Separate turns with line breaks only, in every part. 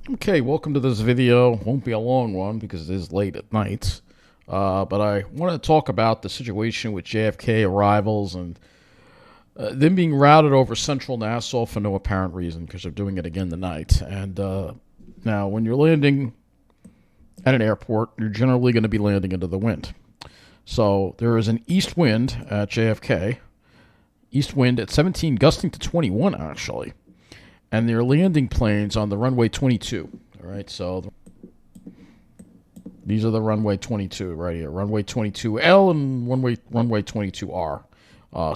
Okay, welcome to this video. Won't be a long one because it is late at night. But I want to talk about the situation with JFK arrivals and them being routed over Central Nassau for no apparent reason because they're doing it again tonight. And now, when you're landing at an airport, you're generally going to be landing into the wind. So there is an east wind at JFK, east wind at 17, gusting to 21 actually. And they're landing planes on the runway 22. All right, so these are the runway 22 right here, runway 22L and runway 22R.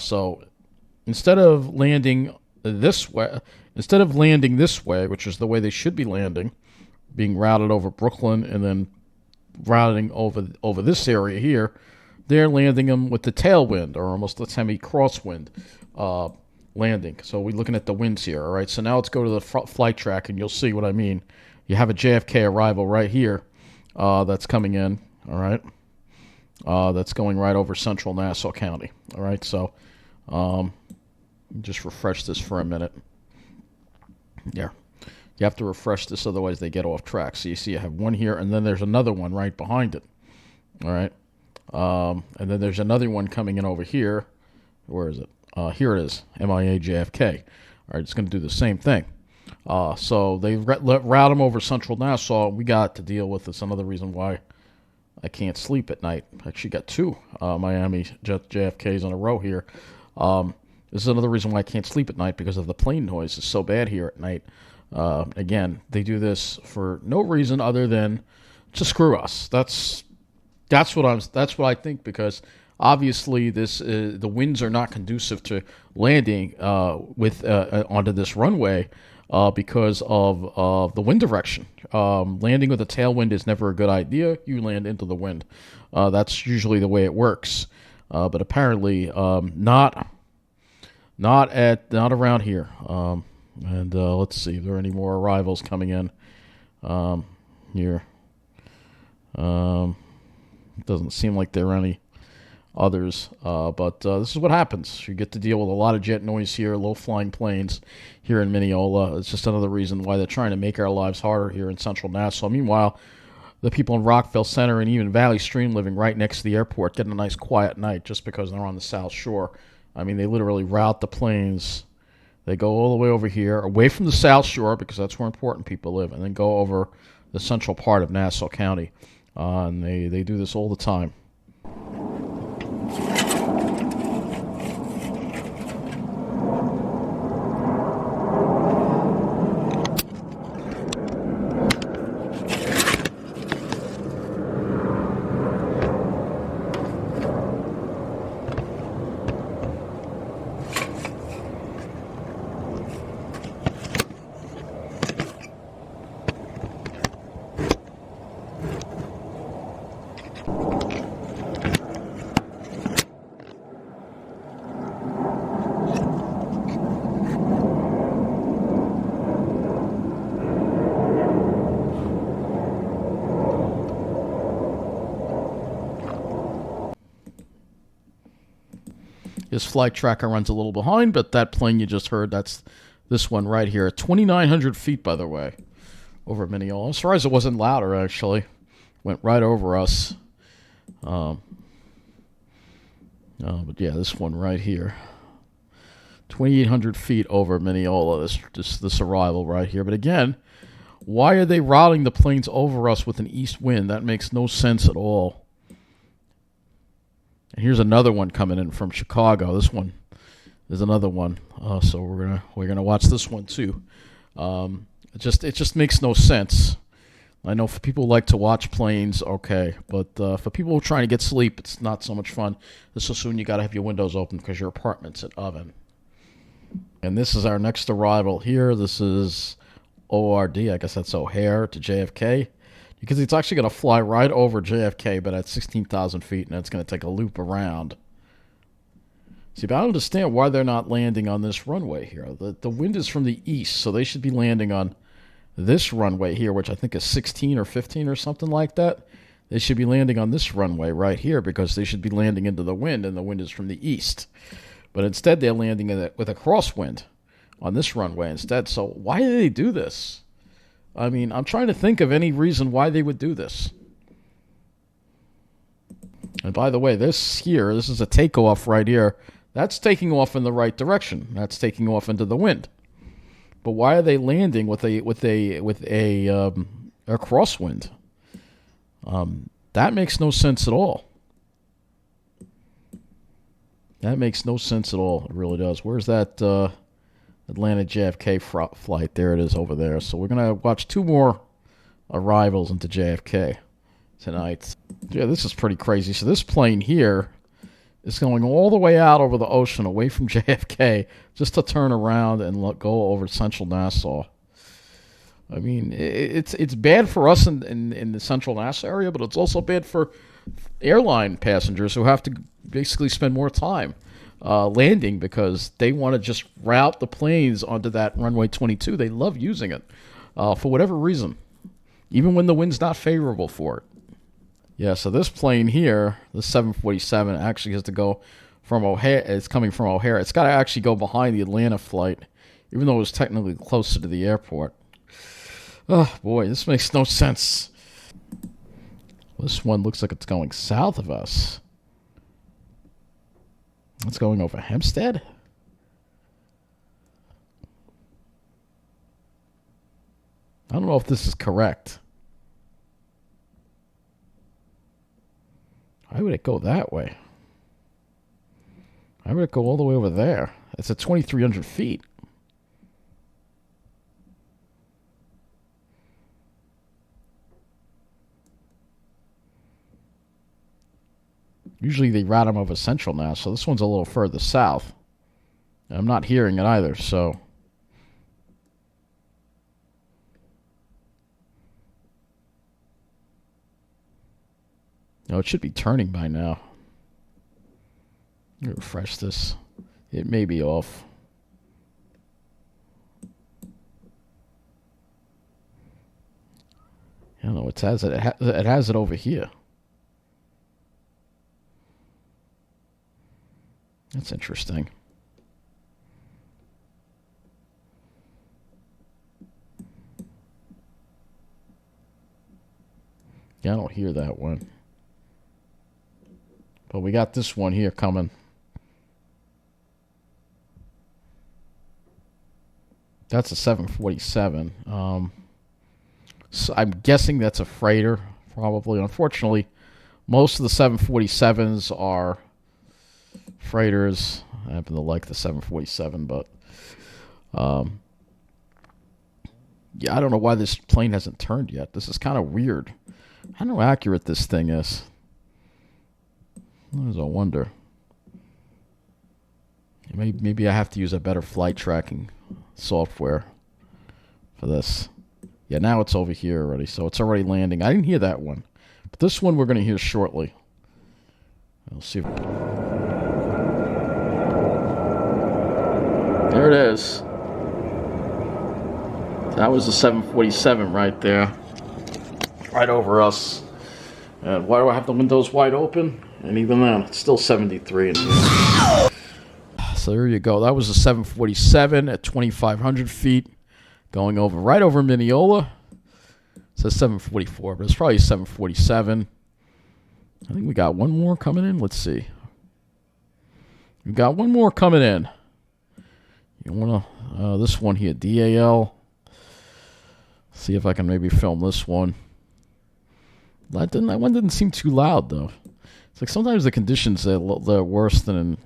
So instead of landing this way, which is the way they should be landing, being routed over Brooklyn and then routing over this area here, they're landing them with the tailwind or almost the semi-crosswind landing. So we're looking at the winds here. All right, so now let's go to the flight track and you'll see what I mean. You have a JFK arrival right here that's coming in. All right, that's going right over Central Nassau County. All right, so just refresh this for a minute. Yeah, you have to refresh this, otherwise they get off track. So you see, I have one here, and then there's another one right behind it. All right, and then there's another one coming in over here. Where is it? Here it is, MIA JFK. All right, it's going to do the same thing. So they route them over Central Nassau. We got to deal with this. Another reason why I can't sleep at night. I actually got two Miami JFKs in a row here. This is another reason why I can't sleep at night, because of the plane noise. It's so bad here at night. Again, they do this for no reason other than to screw us. That's what I think, because obviously the winds are not conducive to landing onto this runway because of the wind direction. Landing with a tailwind is never a good idea. You land into the wind. That's usually the way it works. But apparently not around here. And let's see if there are any more arrivals coming in here. It doesn't seem like there are any others, but this is what happens. You get to deal with a lot of jet noise here, low-flying planes here in Mineola. It's just another reason why they're trying to make our lives harder here in Central Nassau. Meanwhile, the people in Rockville Center and even Valley Stream, living right next to the airport, getting a nice quiet night just because they're on the South Shore. I mean, they literally route the planes. They go all the way over here, away from the South Shore, because that's where important people live, and then go over the central part of Nassau County. And they do this all the time. His flight tracker runs a little behind, but that plane you just heard, that's this one right here. 2,900 feet, by the way, over Mineola. I'm surprised it wasn't louder, actually. Went right over us. But yeah, this one right here. 2,800 feet over Mineola, this arrival right here. But again, why are they routing the planes over us with an east wind? That makes no sense at all. And here's another one coming in from Chicago. This one is another one. So we're gonna watch this one too. It just makes no sense. I know for people who like to watch planes, okay, but for people who are trying to get sleep, it's not so much fun. This is soon you got to have your windows open because your apartment's an oven. And this is our next arrival here. This is ORD. I guess that's O'Hare to JFK. Because it's actually going to fly right over JFK, but at 16,000 feet, and it's going to take a loop around. See, but I don't understand why they're not landing on this runway here. The wind is from the east, so they should be landing on this runway here, which I think is 16 or 15 or something like that. They should be landing on this runway right here because they should be landing into the wind, and the wind is from the east. But instead, they're landing with a crosswind on this runway instead. So why do they do this? I mean, I'm trying to think of any reason why they would do this. And by the way, this is a takeoff right here. That's taking off in the right direction. That's taking off into the wind. But why are they landing with a crosswind? That makes no sense at all. That makes no sense at all. It really does. Where's that Atlanta JFK flight? There it is over there. So we're going to watch 2 more arrivals into JFK tonight. Yeah, this is pretty crazy. So this plane here is going all the way out over the ocean away from JFK just to turn around and go over Central Nassau. I mean, it's bad for us in the Central Nassau area, but it's also bad for airline passengers who have to basically spend more time landing because they want to just route the planes onto that runway 22. They love using it for whatever reason, even when the wind's not favorable for it. Yeah, so this plane here, the 747, actually has to go from O'Hare. It's coming from O'Hare. It's got to actually go behind the Atlanta flight, even though it was technically closer to the airport. Oh, boy, this makes no sense. This one looks like it's going south of us. It's going over Hempstead? I don't know if this is correct. Why would it go that way? Why would it go all the way over there? It's at 2,300 feet. Usually they route them over Central now, so this one's a little further south. I'm not hearing it either, so... No, it should be turning by now. Let me refresh this. It may be off. I don't know. It has it over here. That's interesting. Yeah, I don't hear that one. But we got this one here coming. That's a 747. So I'm guessing that's a freighter, probably. Unfortunately, most of the 747s are freighters. I happen to like the 747, but yeah, I don't know why this plane hasn't turned yet. This is kind of weird. I don't know how accurate this thing is. There's a wonder. Maybe I have to use a better flight tracking software for this. Yeah, now it's over here already, so it's already landing. I didn't hear that one, but this one we're going to hear shortly. We'll see. There it is. That was the 747 right there, right over us. And why do I have the windows wide open? And even then, it's still 73 in here. So there you go. That was a 747 at 2,500 feet, going right over Mineola. It says 744, but it's probably 747. I think we got one more coming in. Let's see. We got one more coming in. You want to, this one here, DAL. See if I can maybe film this one. That one didn't seem too loud, though. It's like sometimes the conditions they're worse than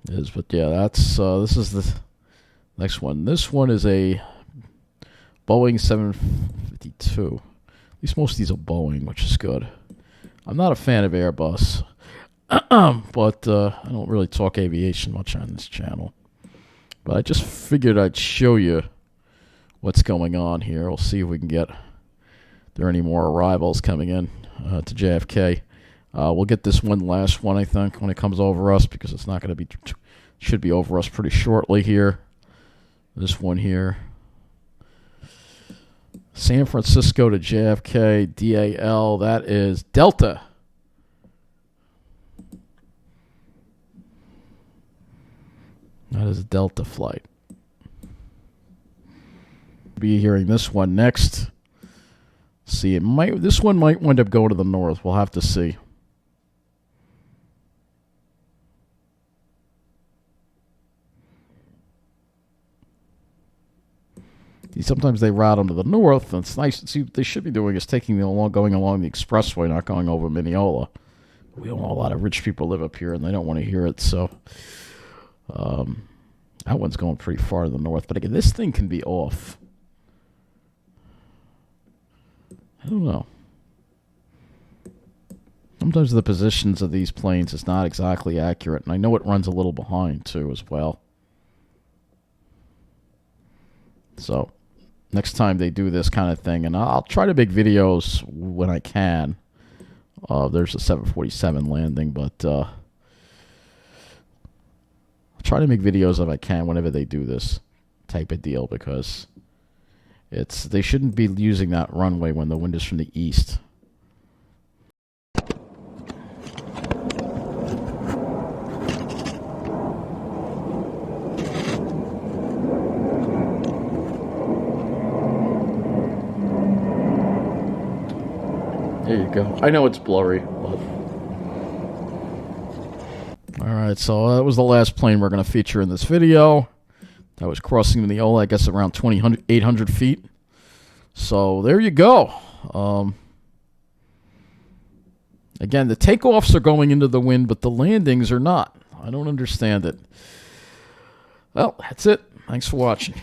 it is. But yeah, that's this is the next one. This one is a Boeing 752. At least most of these are Boeing, which is good. I'm not a fan of Airbus, but I don't really talk aviation much on this channel. But I just figured I'd show you what's going on here. We'll see if we can get there are any more arrivals coming in to JFK. We'll get this one last one, I think, when it comes over us, because it's not going to be, should be over us pretty shortly here. This one here. San Francisco to JFK, DAL, that is Delta. That is a Delta flight. be hearing this one next. See, this one might wind up going to the north. We'll have to see. Sometimes they route them to the north, and it's nice. See, what they should be doing is going along the expressway, not going over Mineola. We know a lot of rich people live up here, and they don't want to hear it, so that one's going pretty far to the north. But again, this thing can be off. I don't know. Sometimes the positions of these planes is not exactly accurate, and I know it runs a little behind, too, as well. So, next time they do this kind of thing, and I'll try to make videos when I can. There's a 747 landing, but I'll try to make videos if I can whenever they do this type of deal, because they shouldn't be using that runway when the wind is from the east. There you go. I know it's blurry, but... Alright, so that was the last plane we're going to feature in this video. That was crossing Mineola, I guess around 800 feet. So, there you go. Again, the takeoffs are going into the wind, but the landings are not. I don't understand it. Well, that's it. Thanks for watching.